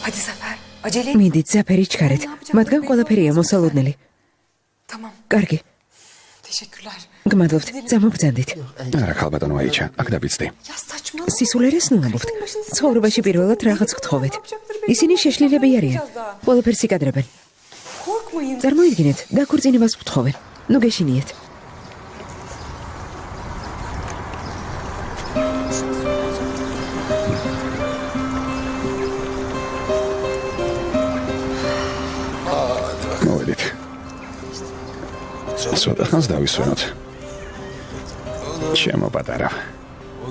მიდით ზაფერი ჩქარეთ. მათგან ყველაფერია მოსალოდნელი. კარგი. გმადლობთ, წამოგბრძანდით. არა, ხალბატონო აიჩა, აქ დაბიცდი. სისულელეს ნუ ამბობთ. ცხოვრებაში პირველად რაღაც გთხოვეთ. ისინი შეშლილები არიან. ყველაფერს იკადრებენ. წარმოიდგინეთ, დაქორწინებას გთხოვენ. ნუ გეშინიეთ. მოვედით. ცოტა ხანს დავისვენოთ. ჩემო პატარა.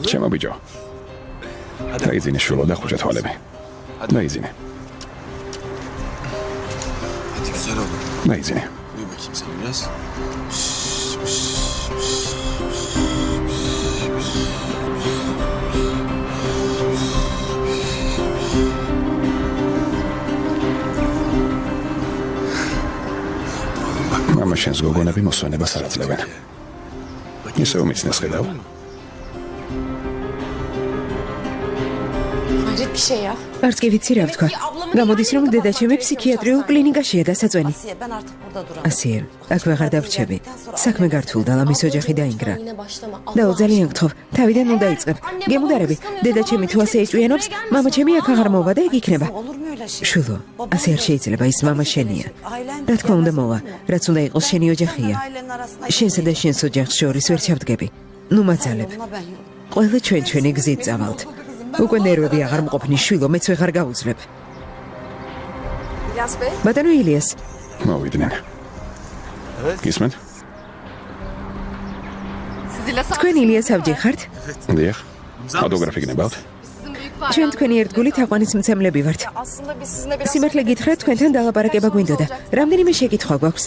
ჩემო ბიჭო. დაიძინე შულო და ხუჭა თვალები. დაიძინე. დაიძინე. მამა შენს გოგონები მოსვენებას არ აძლევენ. ისე უმიცნეს ხედავ. არც კი ვიცი რა ვთქვა. გამოდის რომ დედაჩემი ფსიქიატრიულ კლინიკაშია დასაწვენი. ასია, აქ ვეღარ დავრჩები. საქმე გართულდა, ლამის ოჯახი დაინგრა. დაო ძალიან გთხოვ, თავიდან უნდა იწყებ. გემუდარები, დედაჩემი თუ ასე ეჭვიანობს, მამაჩემი აქ აღარ მოვა და ეგ იქნება. შულო, ასე არ შეიძლება, ის მამა შენია. რა თქმა უნდა მოვა, რაც უნდა იყოს შენი ოჯახია. შენსა და შენს ოჯახს შორის ვერ ჩავდგები. ნუ მაძალებ. ყველა ჩვენი გზით წავალთ. უკვე ნერვები აღარ მყოფნი შვილო, მეც ვეღარ გავუძლებ. ბატონო ილიას. მოვიდნენ. გისმენთ? თქვენ ილიას ავჯი ხართ? დიახ. ფოტოგრაფი გნებავთ? ჩვენ თქვენი ერთგული თაყვანისმცემლები ვართ. სიმართლე გითხრათ, თქვენთან დალაპარაკება გვინდოდა. რამდენიმე შეკითხვა გვაქვს.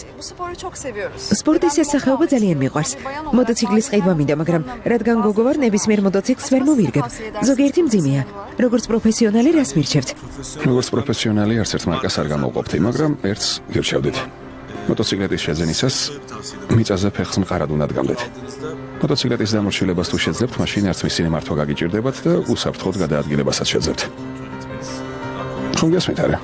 სპორტის სასახეობა ძალიან მიყვარს. მოტოციკლის ყიდვა მინდა, მაგრამ რადგან გოგო ვარ, ნებისმიერ მოტოციკლს ვერ მოვირგებ. ზოგიერთი მძიმეა. როგორც პროფესიონალი რას მირჩევთ? როგორც პროფესიონალი არც ერთ მარკას არ გამოვყოფთი, მაგრამ ერთს გირჩევდით. მოტოციკლეტის შეძენისას მიწაზე ფეხს მყარად უნდა დგამდეთ. მოტოციკლეტის დამორჩილებას თუ შეძლებთ, მაშინ არც მისი მართვა გაგიჭირდებათ და უსაფრთხოდ გადაადგილებასაც შეძლებთ. ხომ გესმით არა?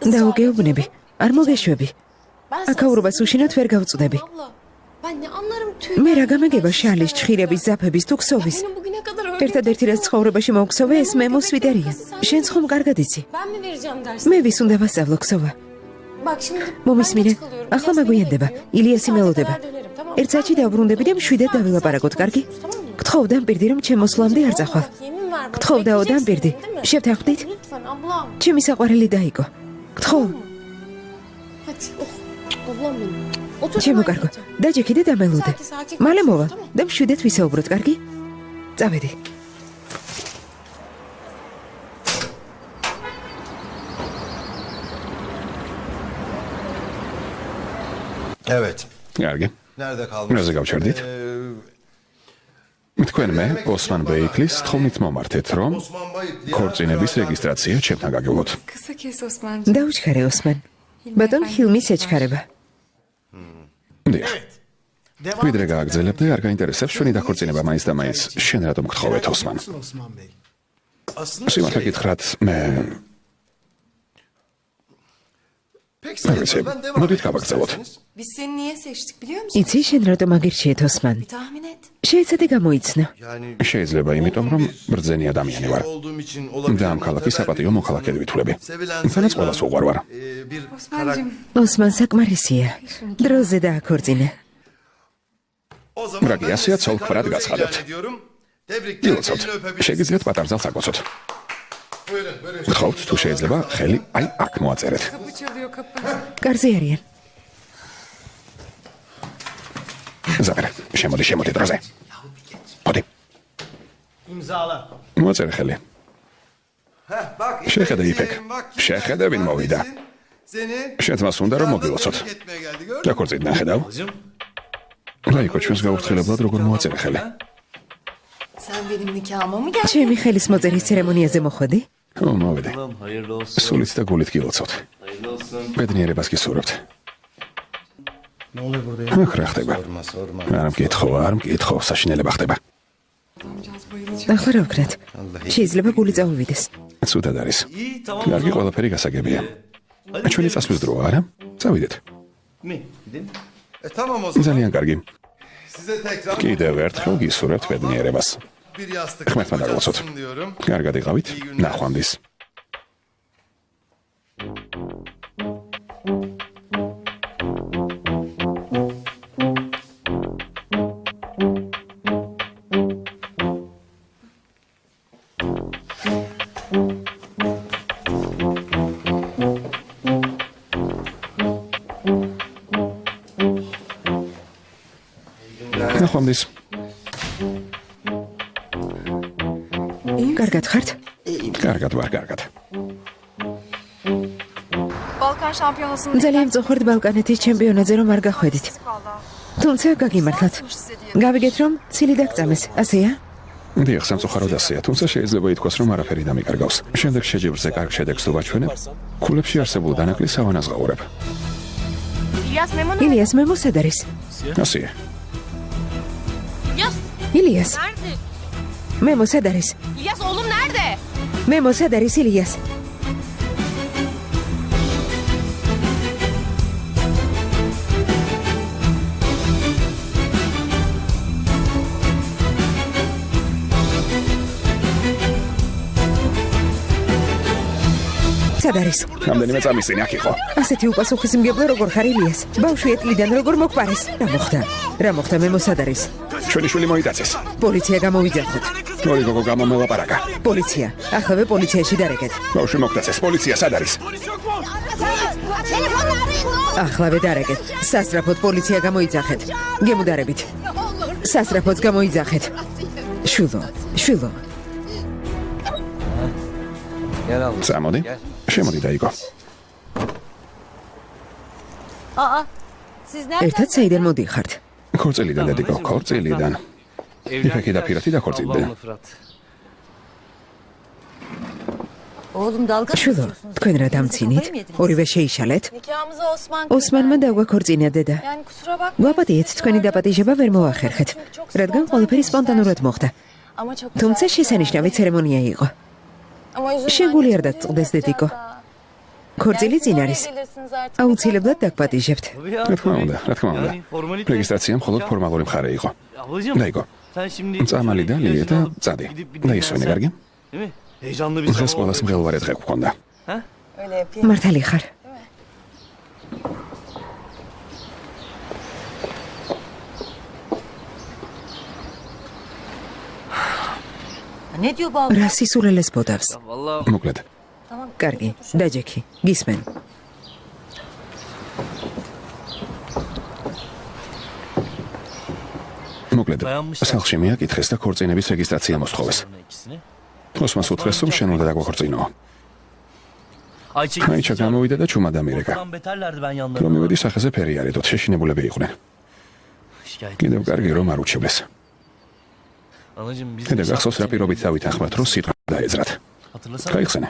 დაუგეუბნები, არ მოგეშვები. აქაურობას უშინოთ ვერ გავწვდები. მე რა გამეგება შალის, ჩხირების, ზაფების თუ ქსოვის? ერთადერთი რაც ცხოვრებაში მოგხსოვე, ეს მე მოსვიდერია. შენც ხომ კარგად იცი? მე ვის უნდა ვასწავლო ქსოვა? მომისმინე, ახლა მაგვიანდება, ილიასი მელოდება. ერთ საათში დავბრუნდები და მშვიდად დავილაპარაკოთ, კარგი? გთხოვ დამპირდი, რომ ჩემ მოსვლამდე არ წახვალ. გთხოვ დაო დამპირდი, შევთანხმდით? ჩემი საყვარელი დაიგო. გთხოვ. ჩემო კარგო, დაჯექი და დამელოდე. მალე მოვა და მშვიდად ვისაუბროთ, კარგი? წავედი. Evet. კარგი. Nerede kalmıştık? რაზე გავჩერდით? თქვენ მე ოსმან ბეიქლის თხოვნით მომართეთ, რომ ქორწინების რეგისტრაცია ჩემთან გაგევლოთ. დაუჩქარე ოსმან. ბატონ ჰილმის ეჩქარება. დიახ. ვიდრე გააგრძელებ და არ გაინტერესებს ჩვენი დაქორწინება მაინც და მაინც შენ რატომ გთხოვეთ ოსმან? სიმართლე გითხრათ, მე მოდით გავაგრძელოთ. იცი შენ რატომ აგირჩიეთ ოსმან? შეეცადე გამოიცნო. შეიძლება იმიტომ, რომ ბრძენი ადამიანი ვარ. და ამ ქალაქის საპატიო მოქალაქედ ვითვლები. თანაც ყველას უყვარ ვარ. ოსმან საკმარისია. დროზე დააქორწინე. რაგი ასეა ცოლ-ქმრად გაცხადებთ. დილოცავთ, შეგიძლიათ პატარძალს აკოცოთ. გთხოვთ, თუ შეიძლება, ხელი აი აქ მოაწერეთ. კარზე არიან. ზაფერ, შემოდი დროზე. მოდი. მოაწერე ხელი. შეხედე იფეკ. შეხედე ვინ მოვიდა. შენც მას უნდა რომ მოგილოცოთ. დაქორწინდა ხედავ? რაიქო ჩვენს გაურთხილებლად როგორ მოაწერე ხელი. ჩემი ხელის მოწერის ცერემონიაზე მოხვედი? მოვედი. სულით და გულით გილოცავთ. ბედნიერებას გისურვებთ. აქ რა ხდება? არ მკითხო, საშინელება ხდება. ახლა რა ვქნათ? შეიძლება გული წავივიდეს. ცუდად არის. კარგი, ყველაფერი გასაგებია. ჩვენი წასვლის დროა, არა? წავიდეთ. Tamam o zaman. ძალიან კარგი. Size tekrar კიდევ ერთხელ გისურვებთ ბედნიერებას. bir yastık ხმერთმა დაგლოცოთ. diyorum. კარგად იყავით. ნახვამდის. ნახვამდის. კარგად ხართ? კარგად ვარ, კარგად. Balkan şampiyonasının ძალიან მწუხართ ბალკანეთის ჩემპიონატზე რომ არ გახვედით. თუმცა გაგიმართლათ. გავიგეთ რომ ცილი დაგწამეს, ასეა? დიახ, სამწუხაროდ ასეა, თუმცა შეიძლება ითქვას, რომ არაფერი დამიკარგავს. შემდეგ შეჯიბრზე კარგ შედეგს თუ ვაჩვენებ, ქულებში არსებულ დანაკლისს ავანაზღაურებ. İlyas Memon ილიას მე მოსად არის? ასეა. İlyas ილიას, nerede? მე მოსად არის? İlyas oğlum nerede? მე მოსად არის ილიას? სად არის? რამდენიმე წამის წინ აქ იყო. ასეთი უპასუხისმგებლო როგორ ხარ ილიას? ბავშვი ეტლიდან როგორ მოგპარეს? რა მოხდა? რა მოხდა მე მოსად არის? ჩვენი შვილი მოიტაცეს. პოლიცია გამოვიძახოთ. ორი გოგო გამომელაპარაკა. პოლიცია, ახლა პოლიციაში დარეკეთ. ბავშვი მოგდაცეს. პოლიცია სად არის? ახლავე დარეკეთ. სასწრაფოდ პოლიცია გამოიძახეთ. გემუდარებით. სასწრაფოდ გამოიძახეთ. შვილო. წამოდი. შემოდი დაიგო. Siz nerede? ერთად საიდან მოდიხართ? ქორწილიდან დედიკო, ქორწილიდან. იფექი და ფირათი დაქორწილდნენ. Oğlum dalga mı შვილო, geçiyorsunuz? თქვენ რა დამცინით? ორივე შეიშალეთ? Nikahımıza Osman ოსმანმა დაგვაქორწინა დედა. Yani kusura bakma. გვაპატიეთ, თქვენი დაპატიჟება ვერ მოახერხეთ, რადგან ყველაფერი სპონტანურად მოხდა. Ama çok თუმცა güzel. შესანიშნავი ცერემონია იყო. Ama üzülme შენ გული არ anneciğim, დაწყვდეს დედიკო. olacak da. ქორწილი წინ Yani არის. siz oraya gelirsiniz artık. აუცილებლად დაგპატიჟებთ. რა თქმა უნდა. რეგისტრაცია მხოლოდ ფორმალური მხარე იყო. დაიგო. წამალი და ლიე და წადი. დაისვენე, კარგი? დღეს ყველას მღელვარე დღე გვქონდა. Öyle yapayım. მართალი ხარ? Ne diyor bu abla? რა სისულელეს ბოდავს? მოკლედ. კარგი, დაჯექი, გისმენ. მოკლედ. სახლში მიაკითხეს და ქორწინების რეგისტრაცია მოსთხოვეს. ოსმანს უთხრეს, რომ შენ უნდა დაგვაქორწინო. აიჩა გამოვიდა და ჩუმად ამირეკა. რომ მივედი სახეზე ფერი არიდოთ, შეშინებულები იყვნენ. კიდევ კარგი რომ არ უჩივლეს. და გახსოვს რა პირობით დავითანხმეთ, რომ სიტყვა დაეძრათ. გაიხსენე.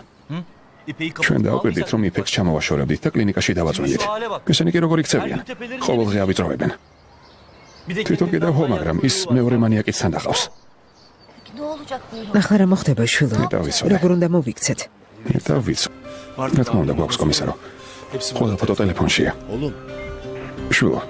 ჩვენ დავაკვირდით, რომ იფექს ჩამოვაშორებდით და კლინიკაში დავაწვენდით. ესენი კი როგორ იქცევიან? ყოველდღე ავიწროვებენ. თვითონ კიდევ ხო, მაგრამ ის მეორე მანიაკიც თან დახავს. Ne olacak böyle? ახლა რა მოხდება შვილო? დავიცვალე. როგორ უნდა მოვიქცეთ? და ვიცი. რა თქმა უნდა, გვაქვს კომისარო. ყველა ფოტო ტელეფონშია. შვილო,